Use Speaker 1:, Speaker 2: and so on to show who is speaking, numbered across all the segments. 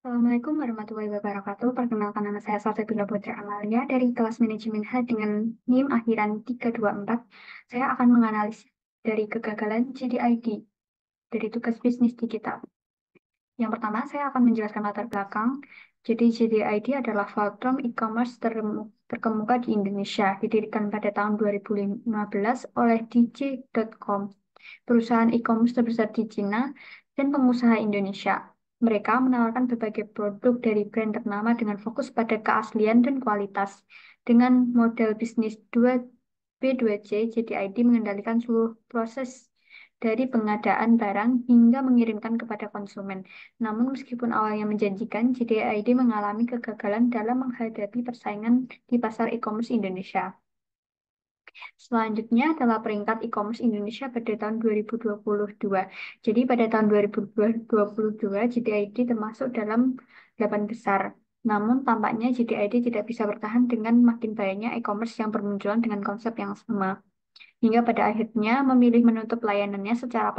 Speaker 1: Assalamualaikum warahmatullahi wabarakatuh. Perkenalkan nama saya Salsabila Putri Amalia dari kelas manajemen H dengan NIM akhiran 324. Saya akan menganalisis dari kegagalan GDID dari tugas bisnis digital. Yang pertama, saya akan menjelaskan latar belakang. Jadi GDID adalah platform e-commerce terkemuka di Indonesia, didirikan pada tahun 2015 oleh DJ.com, perusahaan e-commerce terbesar di Cina dan pengusaha Indonesia. Mereka menawarkan berbagai produk dari brand ternama dengan fokus pada keaslian dan kualitas. Dengan model bisnis 2B2C, JDID mengendalikan seluruh proses dari pengadaan barang hingga mengirimkan kepada konsumen. Namun meskipun awalnya menjanjikan, JDID mengalami kegagalan dalam menghadapi persaingan di pasar e-commerce Indonesia. Selanjutnya adalah peringkat e-commerce Indonesia pada tahun 2022. Jadi pada tahun 2022, JDID termasuk dalam 8 besar. Namun tampaknya JDID tidak bisa bertahan dengan makin banyaknya e-commerce yang bermunculan dengan konsep yang sama. Hingga pada akhirnya memilih menutup layanannya secara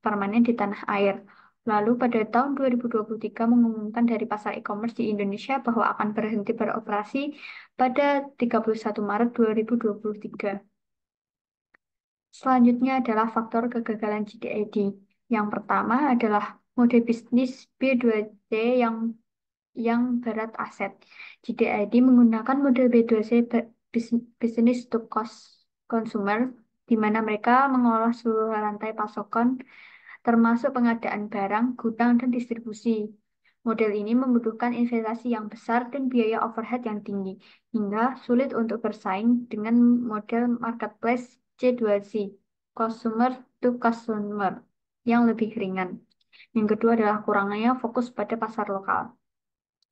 Speaker 1: permanen di tanah air. Lalu pada tahun 2023 mengumumkan dari pasar e-commerce di Indonesia bahwa akan berhenti beroperasi pada 31 Maret 2023. Selanjutnya adalah faktor kegagalan GDID. Yang pertama adalah mode bisnis B2C yang berat aset. GDID menggunakan model B2C business to cost consumer, di mana mereka mengolah seluruh rantai pasokan, termasuk pengadaan barang, gudang, dan distribusi. Model ini membutuhkan investasi yang besar dan biaya overhead yang tinggi, hingga sulit untuk bersaing dengan model marketplace C2C, consumer to customer, yang lebih ringan. Yang kedua adalah kurangnya fokus pada pasar lokal.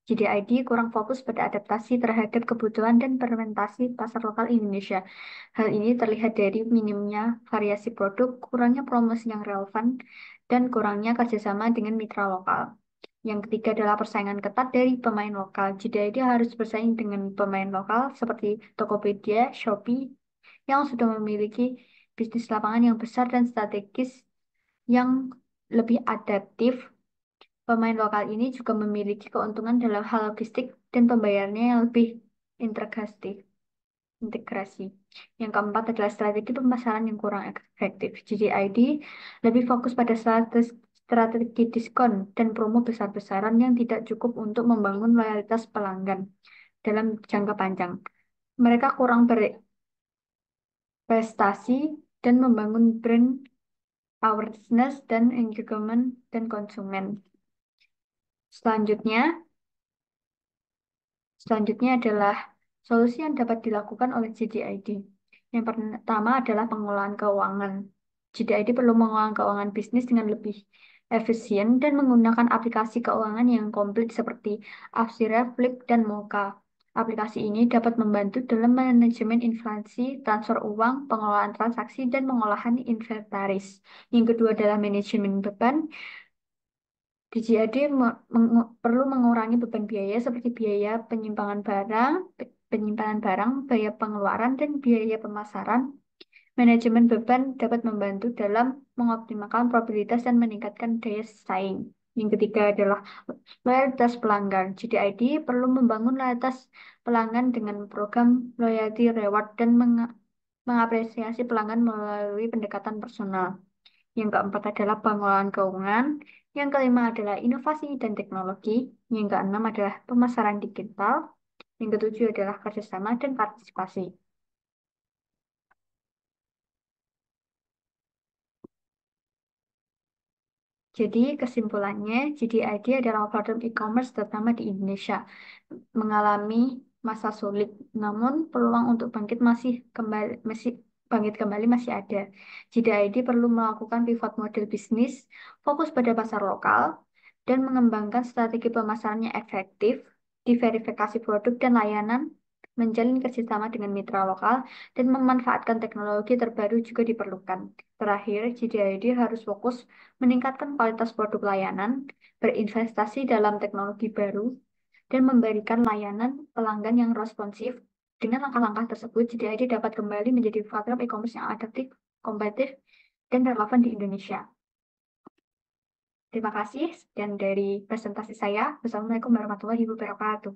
Speaker 1: JDID kurang fokus pada adaptasi terhadap kebutuhan dan fermentasi pasar lokal Indonesia. Hal ini terlihat dari minimnya variasi produk, kurangnya promosi yang relevan, dan kurangnya kerjasama dengan mitra lokal. Yang ketiga adalah persaingan ketat dari pemain lokal. JDID harus bersaing dengan pemain lokal seperti Tokopedia, Shopee, yang sudah memiliki bisnis lapangan yang besar dan strategis yang lebih adaptif. Pemain lokal ini juga memiliki keuntungan dalam hal logistik dan pembayarannya yang lebih integrasi. Yang keempat adalah strategi pemasaran yang kurang efektif. GDID lebih fokus pada strategi diskon dan promo besar-besaran yang tidak cukup untuk membangun loyalitas pelanggan dalam jangka panjang. Mereka kurang berprestasi dan membangun brand awareness dan engagement dan konsumen. Selanjutnya, Selanjutnya adalah solusi yang dapat dilakukan oleh GDID. Yang pertama adalah pengolahan keuangan. GDID perlu mengolah keuangan bisnis dengan lebih efisien dan menggunakan aplikasi keuangan yang komplit seperti Afsira, Flip, dan Moka. Aplikasi ini dapat membantu dalam manajemen inflasi, transfer uang, pengelolaan transaksi, dan pengolahan inventaris. Yang kedua adalah manajemen beban. DJAD perlu mengurangi beban biaya seperti biaya penyimpanan barang, biaya pengeluaran, dan biaya pemasaran. Manajemen beban dapat membantu dalam mengoptimalkan probabilitas dan meningkatkan daya saing. Yang ketiga adalah loyalitas pelanggan. GDID perlu membangun loyalitas pelanggan dengan program loyalty reward dan mengapresiasi pelanggan melalui pendekatan personal. Yang keempat adalah pengelolaan keuangan. Yang kelima adalah inovasi dan teknologi. Yang keenam adalah pemasaran digital. Yang ketujuh adalah kerjasama dan partisipasi. Jadi kesimpulannya, GDID adalah platform e-commerce terutama di Indonesia mengalami masa sulit, namun peluang untuk bangkit kembali masih ada. GDID perlu melakukan pivot model bisnis, fokus pada pasar lokal, dan mengembangkan strategi pemasaran yang efektif, diverifikasi produk dan layanan, menjalin kerjasama dengan mitra lokal, dan memanfaatkan teknologi terbaru juga diperlukan. Terakhir, GDID harus fokus meningkatkan kualitas produk layanan, berinvestasi dalam teknologi baru, dan memberikan layanan pelanggan yang responsif. Dengan langkah-langkah tersebut, JDID dapat kembali menjadi platform e-commerce yang adaptif, kompetitif, dan relevan di Indonesia. Terima kasih. Sekian dari presentasi saya. Wassalamualaikum warahmatullahi wabarakatuh.